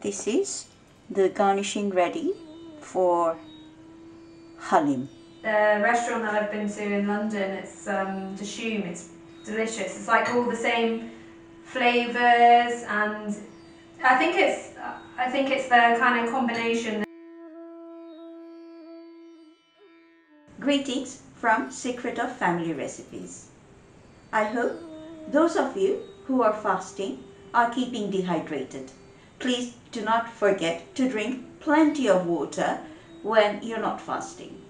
This is the garnishing ready for halim. The restaurant that I've been to in London, it's Dishoom, it's delicious. It's like all the same flavours, and I think it's the kind of combination. Greetings from Secret of Family Recipes. I hope those of you who are fasting are keeping dehydrated. Please do not forget to drink plenty of water when you're not fasting.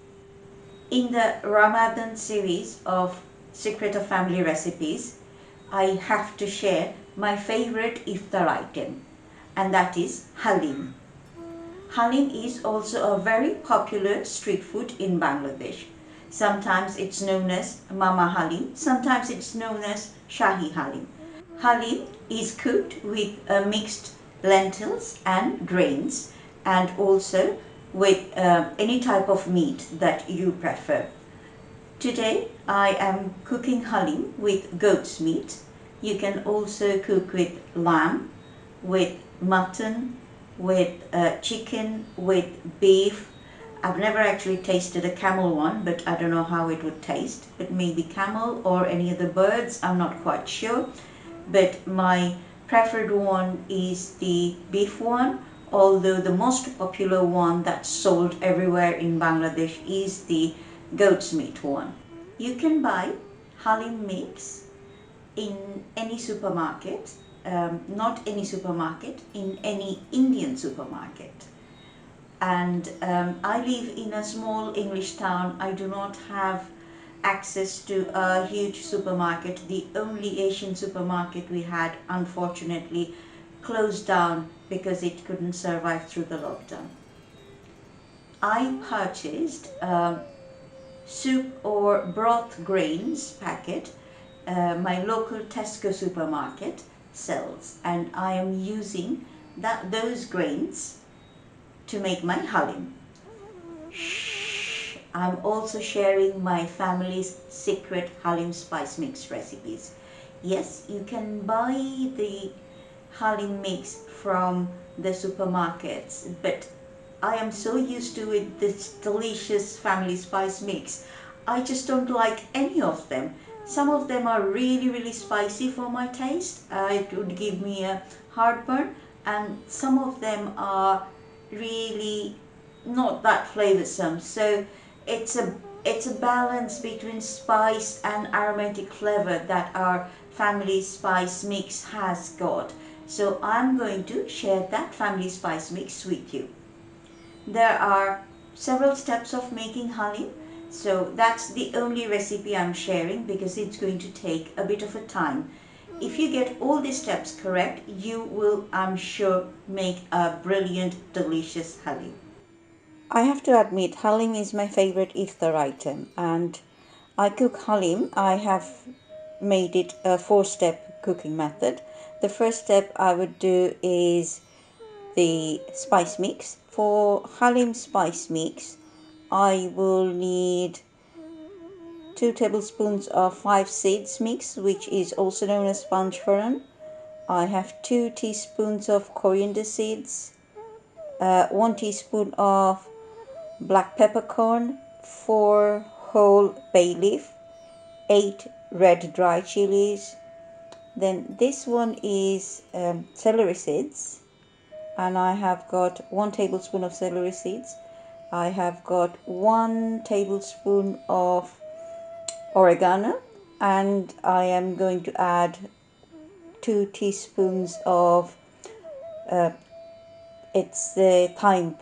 In the Ramadan series of Secret of Family Recipes, I have to share my favorite iftar item, and that is halim. Halim is also a very popular street food in Bangladesh. Sometimes it's known as Mama Halim, sometimes it's known as Shahi Halim. Halim is cooked with mixed lentils and grains, and also with any type of meat that you prefer. Today I am cooking halim with goat's meat. You can also cook with lamb, with mutton, with chicken, with beef. I've never actually tasted a camel one, but I don't know how it would taste. But maybe camel or any other birds, I'm not quite sure. But my preferred one is the beef one, although the most popular one that's sold everywhere in Bangladesh is the goat's meat one. You can buy halim mix in any supermarket, not any supermarket, in any Indian supermarket. And I live in a small English town. I do not have access to a huge supermarket. The only Asian supermarket we had, unfortunately, closed down because it couldn't survive through the lockdown. I purchased soup or broth grains packet. My local Tesco supermarket sells, and I am using those grains to make my halim. I'm also sharing my family's secret Halim Spice mix recipes. Yes, you can buy the halim mix from the supermarkets, but I am so used to it, this delicious family spice mix. I just don't like any of them. Some of them are really spicy for my taste. It would give me a heartburn, and some of them are really not that flavoursome. So it's a balance between spice and aromatic flavour that our family spice mix has got. So I'm going to share that family spice mix with you. There are several steps of making halim, so that's the only recipe I'm sharing because it's going to take a bit of a time. If you get all the steps correct, you will, I'm sure, make a brilliant, delicious halim. I have to admit, halim is my favorite iftar item, and I cook halim. I have made it a 4-step cooking method. The first step I would do is the spice mix. For halim spice mix, I will need 2 tablespoons of 5 seeds mix, which is also known as panchforan. I have 2 teaspoons of coriander seeds, 1 teaspoon of black peppercorn, 4 whole bay leaf, 8 red dry chillies. Then this one is celery seeds, and I have got 1 tablespoon of celery seeds. I have got 1 tablespoon of oregano, and I am going to add 2 teaspoons of it's the thyme,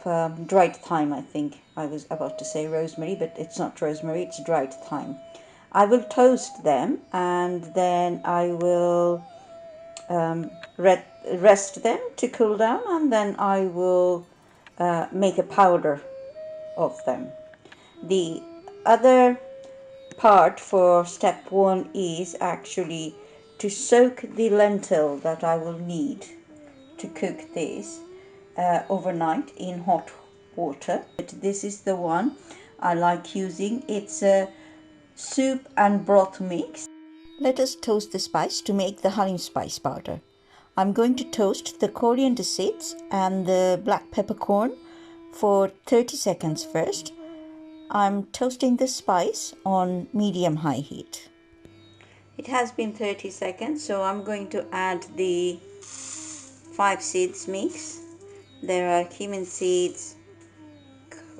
dried thyme. I think I was about to say rosemary, but it's not rosemary, it's dried thyme. I will toast them, and then I will rest them to cool down, and then I will make a powder of them. The other part for step 1 is actually to soak the lentil that I will need to cook this overnight in hot water. But this is the one I like using. It's a soup and broth mix. Let us toast the spice to make the Halim spice powder. I'm going to toast the coriander seeds and the black peppercorn for 30 seconds first. I'm toasting the spice on medium-high heat. It has been 30 seconds, so I'm going to add the 5 seeds mix. There are cumin seeds,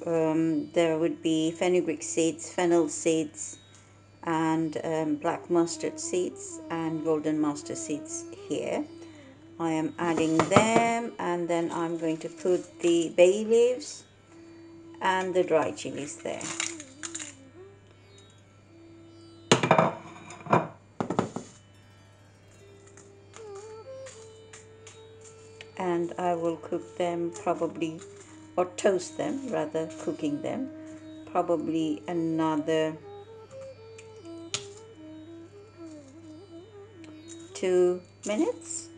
there would be fenugreek seeds, fennel seeds, and black mustard seeds and golden mustard seeds here. I am adding them, and then I'm going to put the bay leaves and the dry chilies there. And I will cook them probably, or toast them rather, cooking them probably another 2 minutes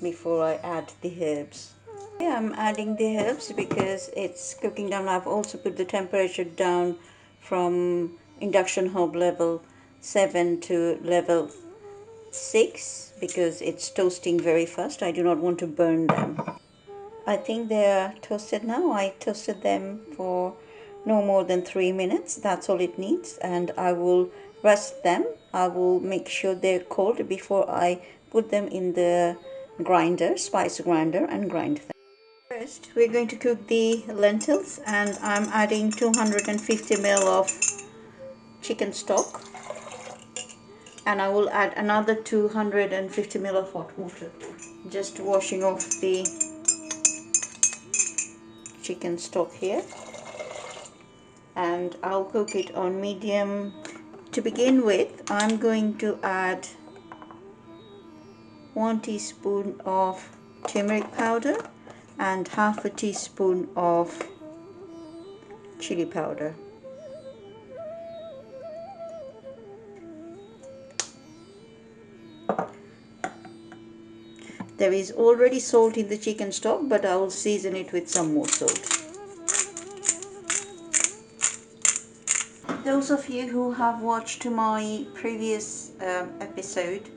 before I add the herbs. Yeah, I'm adding the herbs because it's cooking down. I've also put the temperature down from induction hob level 7 to level 6 because it's toasting very fast. I do not want to burn them. I think they are toasted now. I toasted them for no more than 3 minutes. That's all it needs, and I will rest them. I will make sure they're cold before I put them in the grinder, spice grinder, and grind them. First, we're going to cook the lentils, and I'm adding 250 ml of chicken stock, and I will add another 250 ml of hot water. Just washing off the chicken stock here, and I'll cook it on medium. To begin with, I'm going to add 1 teaspoon of turmeric powder and half a teaspoon of chili powder. There is already salt in the chicken stock, but I will season it with some more salt. Those of you who have watched my previous episode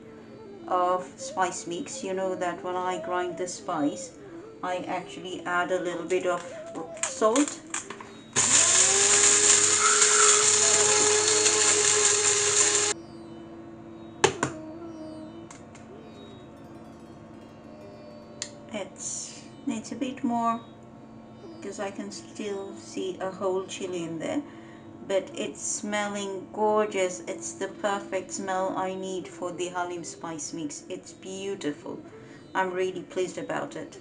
of spice mix, you know that when I grind the spice, I actually add a little bit of salt. It needs a bit more because I can still see a whole chili in there, but it's smelling gorgeous. It's the perfect smell I need for the Halim Spice mix. It's beautiful. I'm really pleased about it.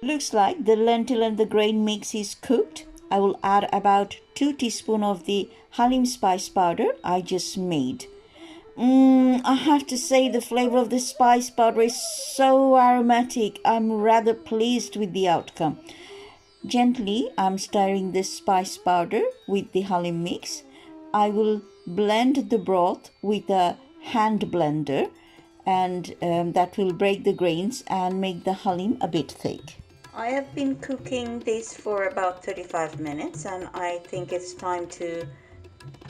Looks like the lentil and the grain mix is cooked. I will add about 2 teaspoons of the Halim Spice powder I just made. I have to say the flavor of the spice powder is so aromatic. I'm rather pleased with the outcome. Gently, I'm stirring this spice powder with the halim mix. I will blend the broth with a hand blender, and that will break the grains and make the halim a bit thick. I have been cooking this for about 35 minutes, and I think it's time to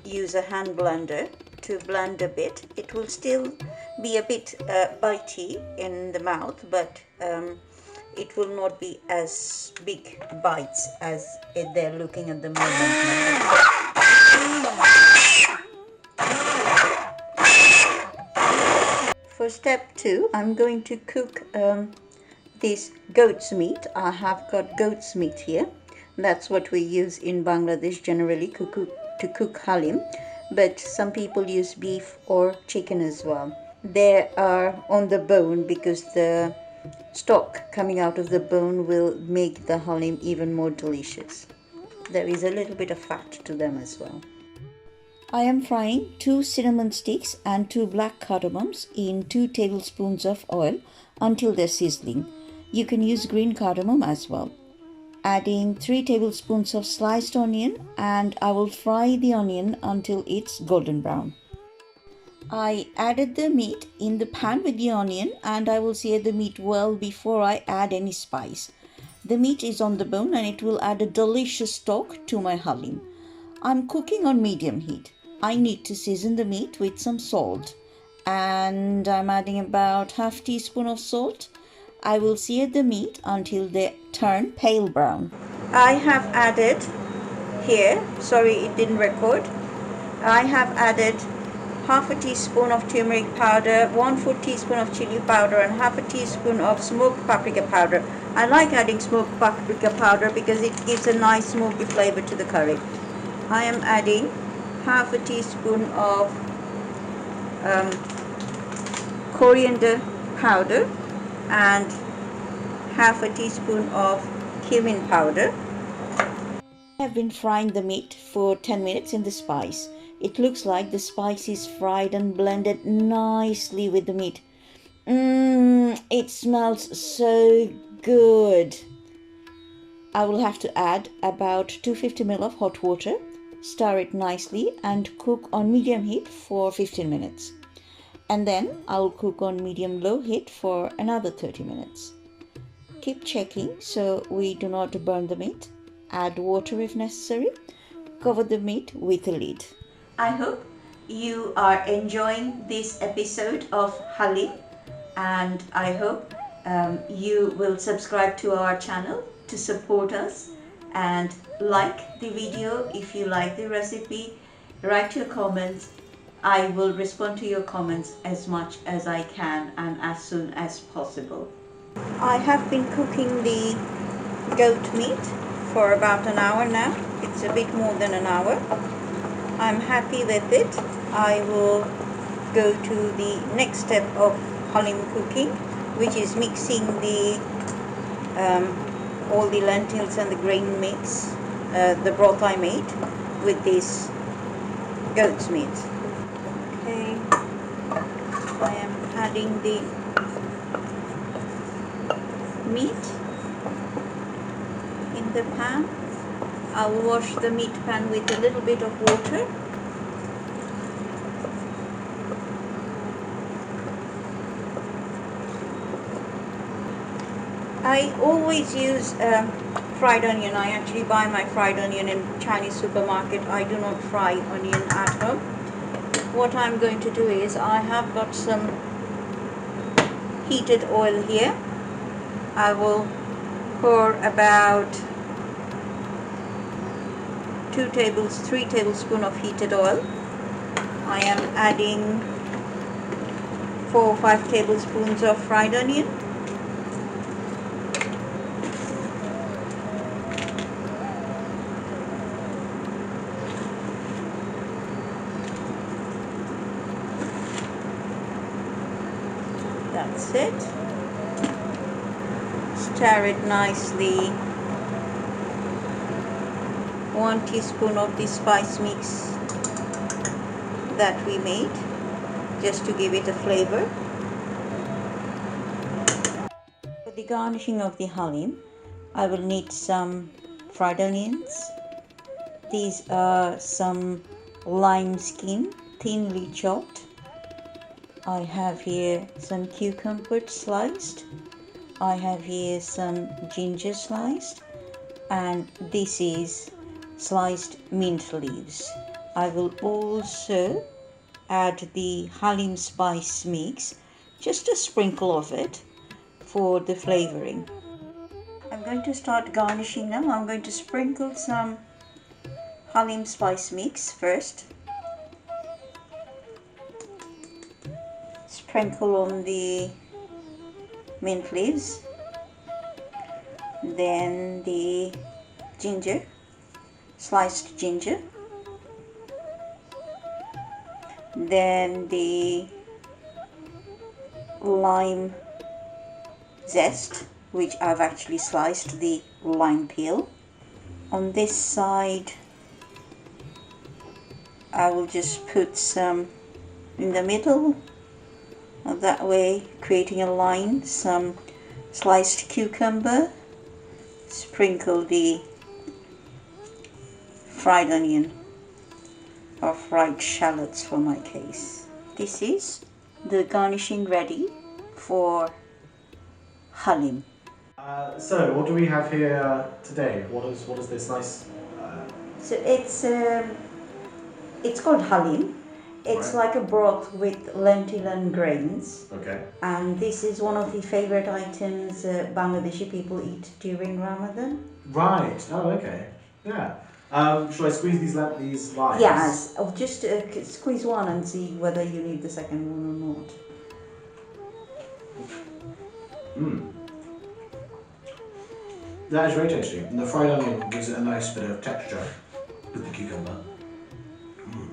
use a hand blender to blend a bit. It will still be a bit bitey in the mouth, but it will not be as big bites as they're looking at the moment now. For step 2, I'm going to cook this goat's meat. I have got goat's meat here. That's what we use in Bangladesh generally to cook halim, but some people use beef or chicken as well. They are on the bone because the stock coming out of the bone will make the halim even more delicious. There is a little bit of fat to them as well. I am frying 2 cinnamon sticks and 2 black cardamoms in 2 tablespoons of oil until they're sizzling. You can use green cardamom as well. Adding 3 tablespoons of sliced onion, and I will fry the onion until it's golden brown. I added the meat in the pan with the onion, and I will sear the meat well before I add any spice. The meat is on the bone and it will add a delicious stock to my halim. I'm cooking on medium heat. I need to season the meat with some salt and I'm adding about half teaspoon of salt. I will sear the meat until they turn pale brown. I have added here, sorry it didn't record, I have added half a teaspoon of turmeric powder, 1/4 teaspoon of chili powder, and half a teaspoon of smoked paprika powder. I like adding smoked paprika powder because it gives a nice smoky flavor to the curry. I am adding half a teaspoon of coriander powder and half a teaspoon of cumin powder. I have been frying the meat for 10 minutes in the spice. It looks like the spice is fried and blended nicely with the meat. It smells so good. I will have to add about 250 ml of hot water, stir it nicely and cook on medium heat for 15 minutes. And then I'll cook on medium-low heat for another 30 minutes. Keep checking so we do not burn the meat. Add water if necessary. Cover the meat with a lid. I hope you are enjoying this episode of Halim, and I hope you will subscribe to our channel to support us and like the video if you like the recipe. Write your comments. I will respond to your comments as much as I can and as soon as possible. I have been cooking the goat meat for about an hour now. It's a bit more than an hour. I'm happy with it. I will go to the next step of Halim cooking, which is mixing the all the lentils and the grain mix, the broth I made, with this goat's meat. Okay, I am adding the meat in the pan. I will wash the meat pan with a little bit of water. I always use fried onion. I actually buy my fried onion in Chinese supermarket. I do not fry onion at home. What I'm going to do is I have got some heated oil here. I will pour about 3 tablespoons of heated oil. I am adding 4 or 5 tablespoons of fried onion. That's it. Stir it nicely. 1 teaspoon of the spice mix that we made, just to give it a flavor. For the garnishing of the halim, I will need some fried onions. These are some lime skin, thinly chopped. I have here some cucumber sliced. I have here some ginger sliced, and this is sliced mint leaves. I will also add the Halim Spice mix, just a sprinkle of it for the flavoring. I'm going to start garnishing them. I'm going to sprinkle some Halim Spice mix first. Sprinkle on the mint leaves, then the ginger, sliced ginger, then the lime zest, which I've actually sliced the lime peel. On this side I will just put some in the middle, that way creating a line, some sliced cucumber, sprinkle the fried onion or fried shallots for my case. This is the garnishing ready for halim. So what do we have here today? What is this nice? So it's called halim, It's Right. like a broth with lentil and grains. Okay. And this is one of the favorite items Bangladeshi people eat during Ramadan. Right. Oh, okay. Yeah. Shall I squeeze these limes? Yes, I'll just squeeze one and see whether you need the second one or not. Mmm. That is very tasty. And the fried onion gives it a nice bit of texture with the cucumber. Mm.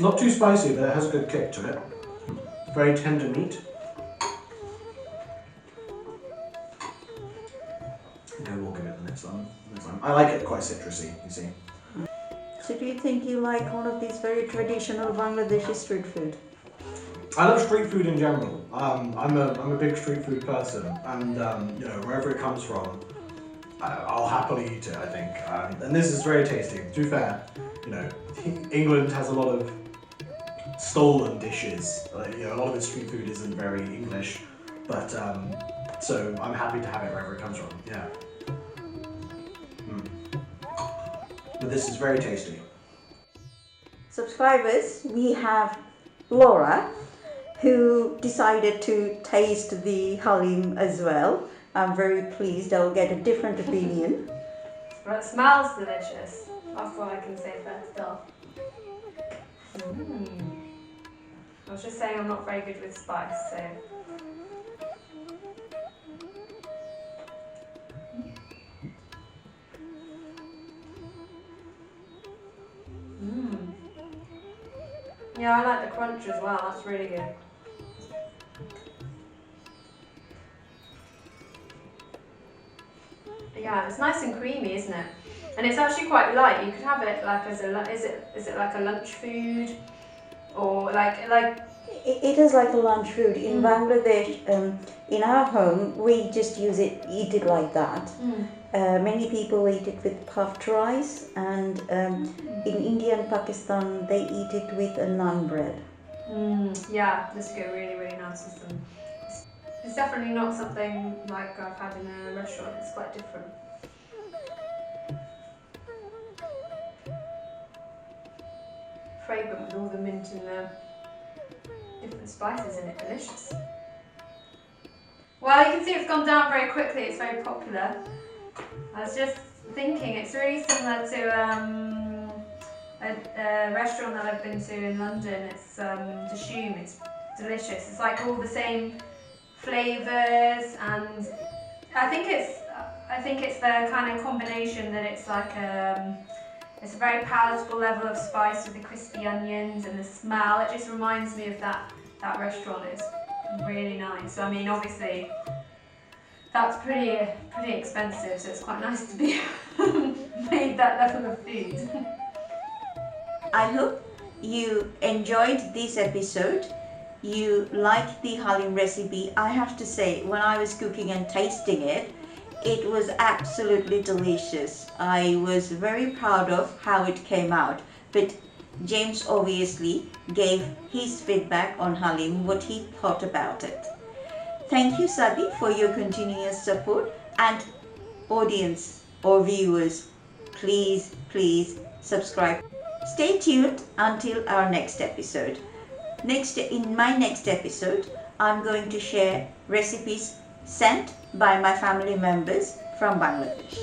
Not too spicy, but it has a good kick to it. Very tender meat. I think I will give it the next one. I like it quite citrusy, you see. So do you think you like one of these very traditional Bangladeshi street food? I love street food in general. I'm a big street food person, and you know, wherever it comes from, I'll happily eat it. I think, and this is very tasty. To be fair, you know, England has a lot of stolen dishes. You know, a lot of its street food isn't very English, but so I'm happy to have it wherever it comes from. Yeah. But this is very tasty. Subscribers, we have Laura, who decided to taste the halim as well. I'm very pleased I'll get a different opinion. Well, it smells delicious. That's what I can say first off. I was just saying I'm not very good with spice, so. Yeah, I like the crunch as well. That's really good. Yeah, it's nice and creamy, isn't it? And it's actually quite light. You could have it like as a is it like a lunch food, or like It is like a lunch food. In Bangladesh, in our home, we just eat it like that. Many people eat it with puffed rice, and in India and Pakistan, they eat it with a naan bread. Yeah, this would go really, really nice with them. It's definitely not something like I've had in a restaurant. It's quite different. Fragrant with all the mint and the different spices in it. Delicious. Well, you can see it's gone down very quickly. It's very popular. I was just thinking it's really similar to a restaurant that I've been to in London. It's Dishoom. It's delicious. It's like all the same flavours, and I think it's the kind of combination that it's like it's a very palatable level of spice with the crispy onions and the smell. It just reminds me of that restaurant. It's really nice. I mean, obviously that's pretty expensive, so it's quite nice to be made that level of food. I hope you enjoyed this episode. You liked the halim recipe. I have to say, when I was cooking and tasting it, it was absolutely delicious. I was very proud of how it came out. But James obviously gave his feedback on halim, what he thought about it. Thank you, Sadi, for your continuous support, and audience or viewers, please subscribe. Stay tuned until our next episode. In my next episode, I'm going to share recipes sent by my family members from Bangladesh.